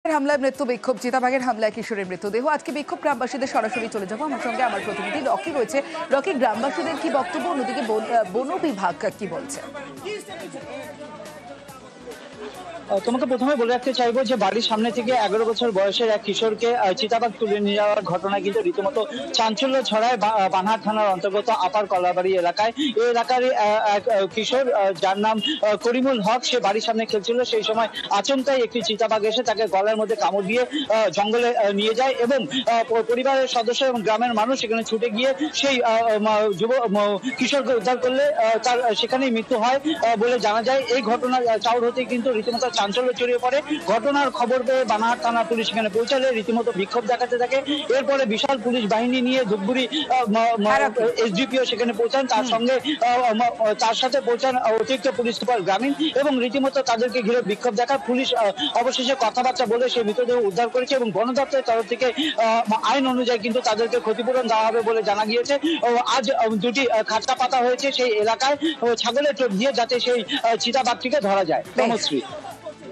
হামলায় মৃত্যু বিক্ষোভ চিতাবাঘের হামলায় কিশোরের মৃতদেহ আজকে বিক্ষোভ গ্রামবাসীদের সরাসরি চলে যাবো আমার সঙ্গে আমার প্রতিনিধি রকি রয়েছে। রকি, গ্রামবাসীদের কি বক্তব্য, অন্যদিকে বন বিভাগ কি বলছে? তোমাকে প্রথমে বলে রাখতে চাইবো যে বাড়ির সামনে থেকে 11 বছর বয়সের এক কিশোরকে চিতাবাঘ তুলে নিয়ে যাওয়ার ঘটনা কিন্তু রীতিমতো চাঞ্চল্য ছড়ায় বানহাট থানার অন্তর্গত আপার কলাবাড়ি এলাকায়। এই এলাকার এক কিশোর যার নাম করিমুল হক, সে বাড়ির সামনে খেলছিল। সেই সময় আচমকাই একটি চিতাবাঘ এসে তাকে গলার মধ্যে কামড় দিয়ে জঙ্গলে নিয়ে যায় এবং পরিবারের সদস্য এবং গ্রামের মানুষ সেখানে ছুটে গিয়ে সেই কিশোরকে উদ্ধার করলে তার সেখানেই মৃত্যু হয় বলে জানা যায়। এই ঘটনা চাউর হতে কিন্তু রীতিমতো চাঞ্চল্য ছড়িয়ে পড়ে। ঘটনার খবর পেয়ে বানাহাট থানা পুলিশ এখানে পৌঁছালে রীতিমতো বিক্ষোভ দেখাতে থাকে। এরপরে বিশাল পুলিশ বাহিনী নিয়ে ধূপগুড়ি এসডিপিও সেখানে পৌঁছান, তার সাথে পৌঁছান অতিরিক্ত পুলিশ সুপার গ্রামীণ এবং রীতিমতো তাদেরকে ঘিরে বিক্ষোভ দেখায়। পুলিশ অবশেষে কথাবার্তা বলে সেই মৃতদেহ উদ্ধার করেছে এবং বন দপ্তরের তরফ থেকে আইন অনুযায়ী কিন্তু তাদেরকে ক্ষতিপূরণ দেওয়া হবে বলে জানা গিয়েছে। আজ দুটি খাঁচা পাতা হয়েছে সেই এলাকায় ছাগলের চোখ দিয়ে, যাতে সেই চিতাবাঘটিকে ধরা যায়।